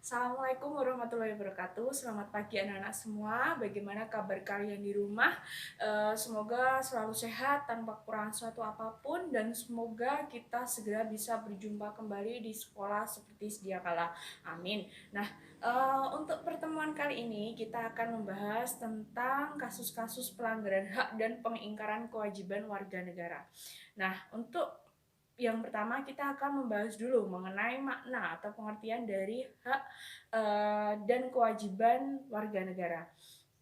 Assalamualaikum warahmatullahi wabarakatuh. Selamat pagi anak-anak semua. Bagaimana kabar kalian di rumah? Semoga selalu sehat tanpa kurang suatu apapun dan semoga kita segera bisa berjumpa kembali di sekolah seperti sedia kala. Amin. Nah, untuk pertemuan kali ini kita akan membahas tentang kasus-kasus pelanggaran hak dan pengingkaran kewajiban warga negara. Nah, untuk yang pertama kita akan membahas dulu mengenai makna atau pengertian dari hak dan kewajiban warga negara.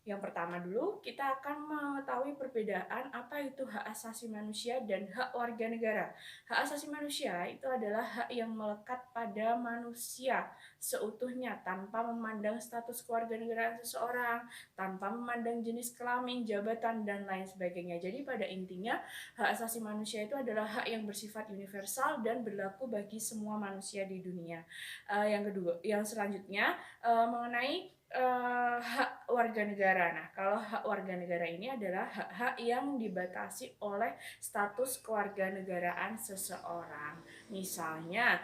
Yang pertama dulu, kita akan mengetahui perbedaan apa itu hak asasi manusia dan hak warga negara. Hak asasi manusia itu adalah hak yang melekat pada manusia seutuhnya tanpa memandang status kewarganegaraan seseorang, tanpa memandang jenis kelamin, jabatan, dan lain sebagainya. Jadi pada intinya, hak asasi manusia itu adalah hak yang bersifat universal dan berlaku bagi semua manusia di dunia. Yang selanjutnya mengenai hak warga negara. Nah, kalau hak warga negara ini adalah hak-hak yang dibatasi oleh status kewarganegaraan seseorang. Misalnya,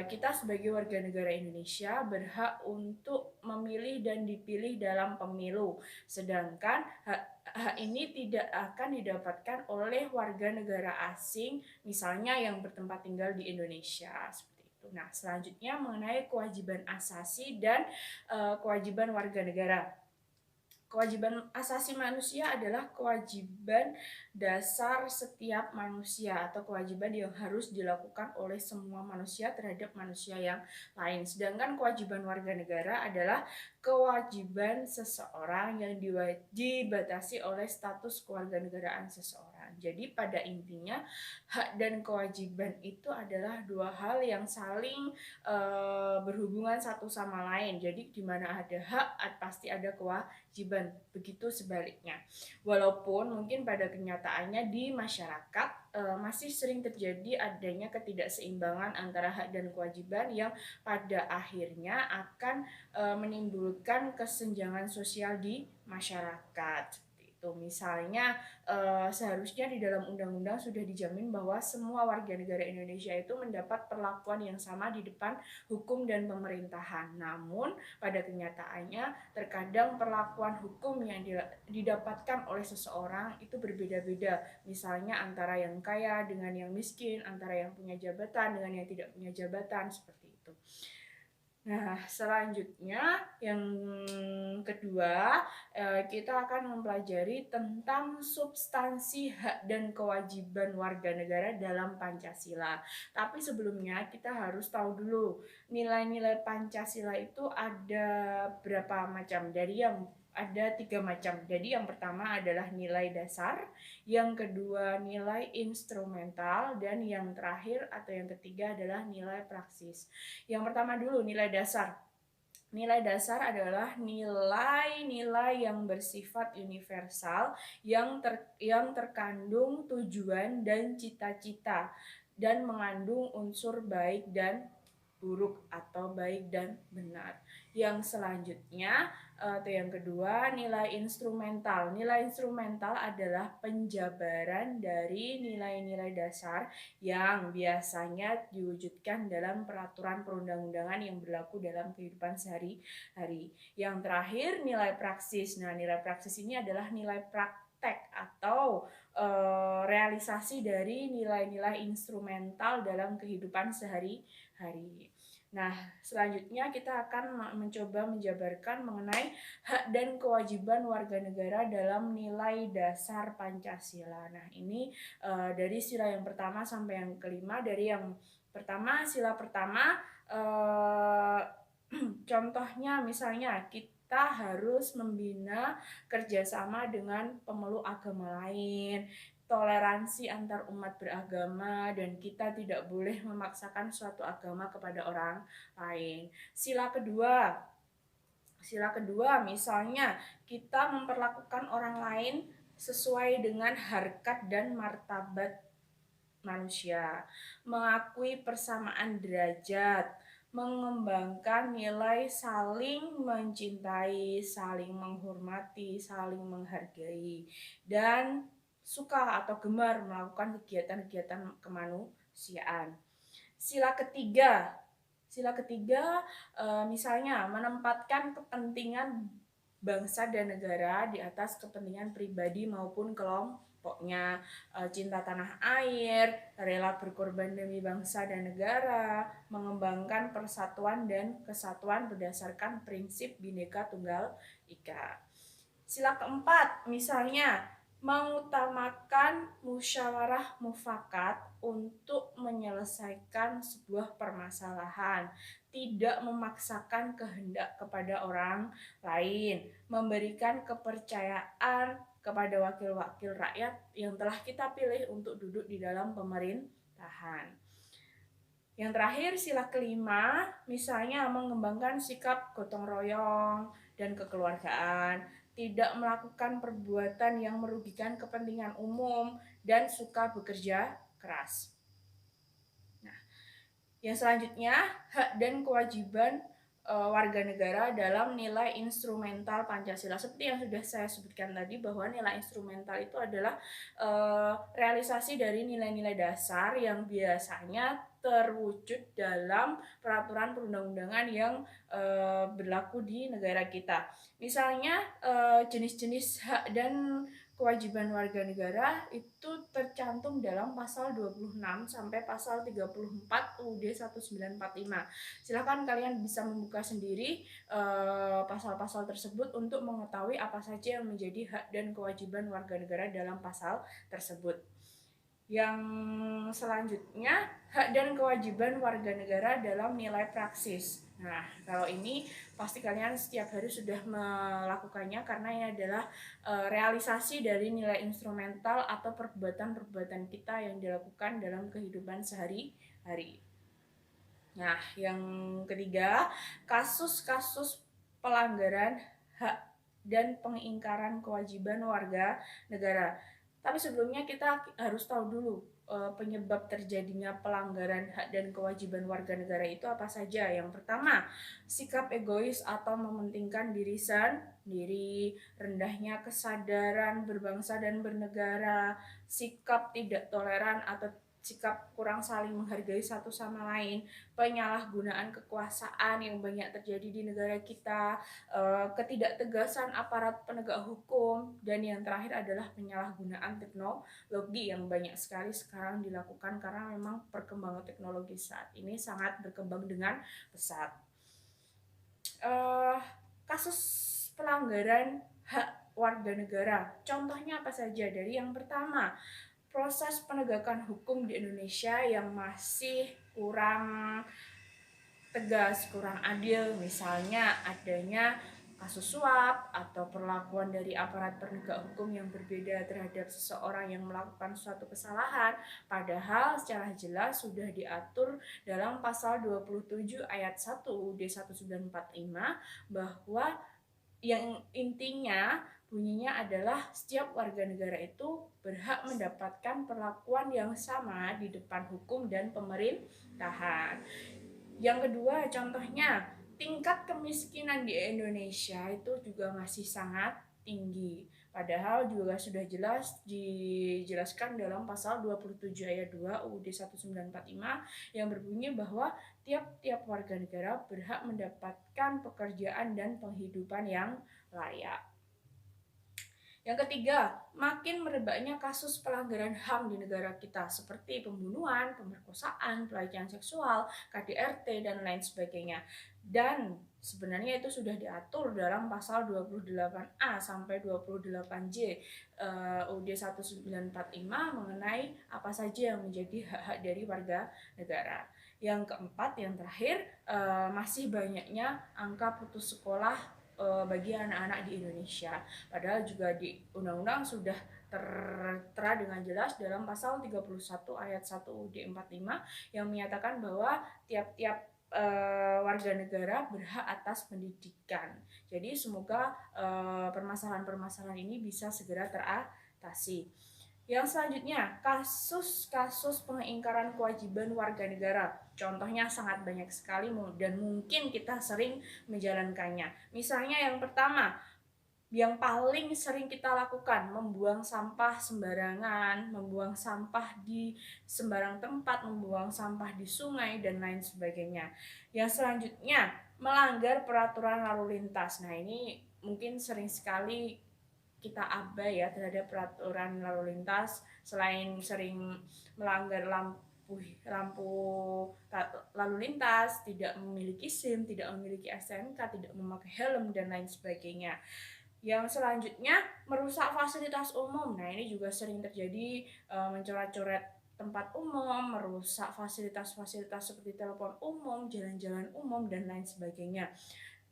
kita sebagai warga negara Indonesia berhak untuk memilih dan dipilih dalam pemilu. Sedangkan hak ini tidak akan didapatkan oleh warga negara asing, misalnya yang bertempat tinggal di Indonesia. Nah, selanjutnya mengenai kewajiban asasi dan kewajiban warga negara. Kewajiban asasi manusia adalah kewajiban dasar setiap manusia atau kewajiban yang harus dilakukan oleh semua manusia terhadap manusia yang lain. Sedangkan kewajiban warga negara adalah kewajiban seseorang yang dibatasi oleh status kewarganegaraan seseorang. Jadi pada intinya hak dan kewajiban itu adalah dua hal yang saling berhubungan satu sama lain. Jadi di mana ada hak pasti ada kewajiban, begitu sebaliknya. Walaupun mungkin pada kenyataannya di masyarakat masih sering terjadi adanya ketidakseimbangan antara hak dan kewajiban yang pada akhirnya akan menimbulkan kesenjangan sosial di masyarakat. Misalnya seharusnya di dalam undang-undang sudah dijamin bahwa semua warga negara Indonesia itu mendapat perlakuan yang sama di depan hukum dan pemerintahan. Namun pada kenyataannya terkadang perlakuan hukum yang didapatkan oleh seseorang itu berbeda-beda. Misalnya antara yang kaya dengan yang miskin, antara yang punya jabatan dengan yang tidak punya jabatan, seperti itu. Nah, selanjutnya yang kedua, kita akan mempelajari tentang substansi hak dan kewajiban warga negara dalam Pancasila. Tapi sebelumnya kita harus tahu dulu nilai-nilai Pancasila itu ada berapa macam. Ada 3 macam. Jadi yang pertama adalah nilai dasar, yang kedua nilai instrumental, dan yang terakhir atau yang ketiga adalah nilai praksis. Yang pertama dulu nilai dasar. Nilai dasar adalah nilai-nilai yang bersifat universal yang terkandung tujuan dan cita-cita dan mengandung unsur baik dan buruk atau baik dan benar. Yang selanjutnya atau yang kedua nilai instrumental. Nilai instrumental adalah penjabaran dari nilai-nilai dasar yang biasanya diwujudkan dalam peraturan perundang-undangan yang berlaku dalam kehidupan sehari-hari. Yang terakhir nilai praksis. Nah, nilai praksis ini adalah nilai praktek atau realisasi dari nilai-nilai instrumental dalam kehidupan sehari-hari. Nah, selanjutnya kita akan mencoba menjabarkan mengenai hak dan kewajiban warga negara dalam nilai dasar Pancasila. Nah, ini dari sila yang pertama sampai yang kelima. Dari yang pertama, sila pertama, contohnya misalnya kita harus membina kerjasama dengan pemeluk agama lain, toleransi antar umat beragama, dan kita tidak boleh memaksakan suatu agama kepada orang lain. Sila kedua misalnya kita memperlakukan orang lain sesuai dengan harkat dan martabat manusia, mengakui persamaan derajat, mengembangkan nilai saling mencintai, saling menghormati, saling menghargai, dan suka atau gemar melakukan kegiatan-kegiatan kemanusiaan. Sila ketiga Sila ketiga, misalnya menempatkan kepentingan bangsa dan negara di atas kepentingan pribadi maupun kelompoknya, cinta tanah air, rela berkorban demi bangsa dan negara, mengembangkan persatuan dan kesatuan berdasarkan prinsip Bhinneka Tunggal Ika. Sila keempat, misalnya mengutamakan musyawarah mufakat untuk menyelesaikan sebuah permasalahan, tidak memaksakan kehendak kepada orang lain, memberikan kepercayaan kepada wakil-wakil rakyat yang telah kita pilih untuk duduk di dalam pemerintahan. Yang terakhir, sila kelima, misalnya mengembangkan sikap gotong royong dan kekeluargaan, tidak melakukan perbuatan yang merugikan kepentingan umum, dan suka bekerja keras. Nah, yang selanjutnya, hak dan kewajiban warga negara dalam nilai instrumental Pancasila. Seperti yang sudah saya sebutkan tadi, bahwa nilai instrumental itu adalah realisasi dari nilai-nilai dasar yang biasanya terwujud dalam peraturan perundang-undangan yang berlaku di negara kita. Misalnya jenis-jenis hak dan kewajiban warga negara itu tercantum dalam pasal 26 sampai pasal 34 UUD 1945. Silakan kalian bisa membuka sendiri pasal-pasal tersebut untuk mengetahui apa saja yang menjadi hak dan kewajiban warga negara dalam pasal tersebut. Yang selanjutnya, hak dan kewajiban warga negara dalam nilai praksis. Nah, kalau ini pasti kalian setiap hari sudah melakukannya, karena ini adalah realisasi dari nilai instrumental atau perbuatan-perbuatan kita yang dilakukan dalam kehidupan sehari-hari. Nah, yang ketiga, kasus-kasus pelanggaran hak dan pengingkaran kewajiban warga negara. Tapi sebelumnya kita harus tahu dulu penyebab terjadinya pelanggaran hak dan kewajiban warga negara itu apa saja. Yang pertama, sikap egois atau mementingkan diri sendiri, rendahnya kesadaran berbangsa dan bernegara, sikap tidak toleran atau sikap kurang saling menghargai satu sama lain, penyalahgunaan kekuasaan yang banyak terjadi di negara kita, ketidaktegasan aparat penegak hukum, dan yang terakhir adalah penyalahgunaan teknologi yang banyak sekali sekarang dilakukan karena memang perkembangan teknologi saat ini sangat berkembang dengan pesat. Kasus pelanggaran hak warga negara, contohnya apa saja? Dari yang pertama, proses penegakan hukum di Indonesia yang masih kurang tegas, kurang adil, misalnya adanya kasus suap atau perlakuan dari aparat penegak hukum yang berbeda terhadap seseorang yang melakukan suatu kesalahan, padahal secara jelas sudah diatur dalam pasal 27 ayat 1 UUD 1945 bahwa yang intinya bunyinya adalah setiap warga negara itu berhak mendapatkan perlakuan yang sama di depan hukum dan pemerintahan. Yang kedua, contohnya tingkat kemiskinan di Indonesia itu juga masih sangat tinggi. Padahal juga sudah jelas dijelaskan dalam pasal 27 ayat 2 UUD 1945 yang berbunyi bahwa tiap-tiap warga negara berhak mendapatkan pekerjaan dan penghidupan yang layak. Yang ketiga, makin merebaknya kasus pelanggaran HAM di negara kita seperti pembunuhan, pemerkosaan, pelecehan seksual, KDRT, dan lain sebagainya. Dan sebenarnya itu sudah diatur dalam pasal 28A sampai 28J UUD 1945 mengenai apa saja yang menjadi hak-hak dari warga negara. Yang keempat, yang terakhir, masih banyaknya angka putus sekolah bagi anak-anak di Indonesia. Padahal juga di undang-undang sudah tertera dengan jelas dalam pasal 31 ayat 1 UUD 45 yang menyatakan bahwa tiap-tiap warga negara berhak atas pendidikan. Jadi semoga permasalahan-permasalahan ini bisa segera teratasi. Yang selanjutnya, kasus-kasus pengingkaran kewajiban warga negara. Contohnya sangat banyak sekali dan mungkin kita sering menjalankannya. Misalnya yang pertama, yang paling sering kita lakukan, membuang sampah sembarangan, membuang sampah di sembarang tempat, membuang sampah di sungai, dan lain sebagainya. Yang selanjutnya, melanggar peraturan lalu lintas. Nah, ini mungkin sering sekali kita abai ya terhadap peraturan lalu lintas. Selain sering melanggar lampu lampu lalu lintas, tidak memiliki SIM, tidak memiliki STNK, tidak memakai helm, dan lain sebagainya. Yang selanjutnya, merusak fasilitas umum. Nah, ini juga sering terjadi, mencoret-coret tempat umum, merusak fasilitas-fasilitas seperti telepon umum, jalan-jalan umum, dan lain sebagainya.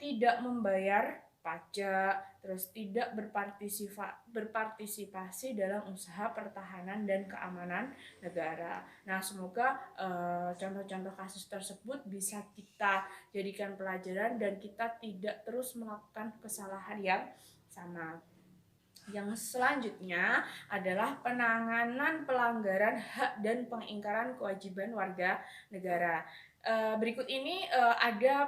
Tidak membayar pajak, terus tidak berpartisipasi dalam usaha pertahanan dan keamanan negara. Nah, semoga contoh-contoh kasus tersebut bisa kita jadikan pelajaran dan kita tidak terus melakukan kesalahan yang sama. Yang selanjutnya adalah penanganan pelanggaran hak dan pengingkaran kewajiban warga negara. Berikut ini ada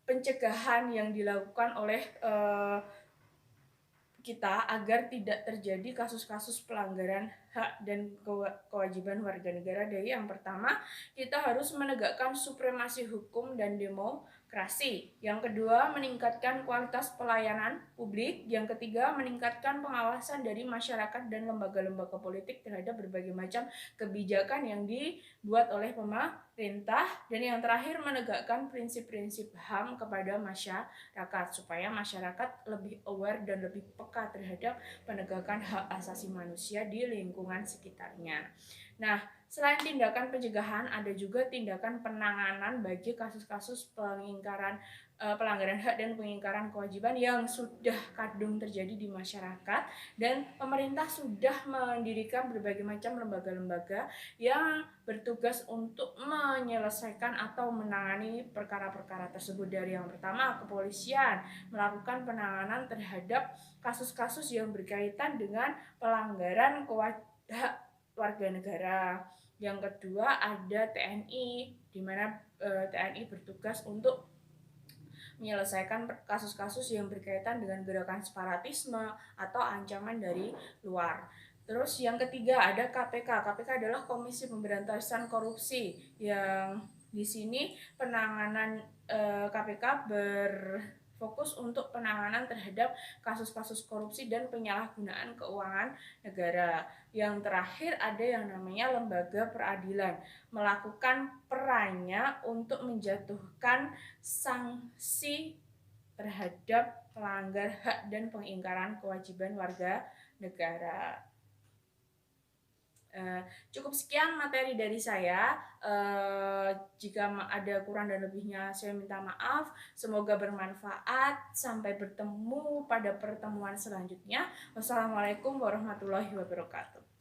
pencegahan yang dilakukan oleh kita agar tidak terjadi kasus-kasus pelanggaran hak dan kewajiban warga negara. Dari yang pertama, kita harus menegakkan supremasi hukum dan demokrasi. Yang kedua, meningkatkan kualitas pelayanan publik. Yang ketiga, meningkatkan pengawasan dari masyarakat dan lembaga-lembaga politik terhadap berbagai macam kebijakan yang dibuat oleh pemerintah. Dan yang terakhir, menegakkan prinsip-prinsip HAM kepada masyarakat supaya masyarakat lebih aware dan lebih peka terhadap penegakan hak asasi manusia di lingkungan sekitarnya. Nah, selain tindakan pencegahan, ada juga tindakan penanganan bagi kasus-kasus pelanggaran hak dan pengingkaran kewajiban yang sudah kadung terjadi di masyarakat, dan pemerintah sudah mendirikan berbagai macam lembaga-lembaga yang bertugas untuk menyelesaikan atau menangani perkara-perkara tersebut. Dari yang pertama, kepolisian melakukan penanganan terhadap kasus-kasus yang berkaitan dengan pelanggaran hak warga negara. Yang kedua, ada TNI, di mana TNI bertugas untuk menyelesaikan kasus-kasus yang berkaitan dengan gerakan separatisme atau ancaman dari luar. Terus yang ketiga ada KPK. KPK adalah Komisi Pemberantasan Korupsi, yang di sini penanganan KPK berfokus untuk penanganan terhadap kasus-kasus korupsi dan penyalahgunaan keuangan negara. Yang terakhir ada yang namanya lembaga peradilan, melakukan perannya untuk menjatuhkan sanksi terhadap pelanggar hak dan pengingkaran kewajiban warga negara. Cukup sekian materi dari saya. Jika ada kurang dan lebihnya saya minta maaf. Semoga bermanfaat. Sampai bertemu pada pertemuan selanjutnya. Wassalamualaikum warahmatullahi wabarakatuh.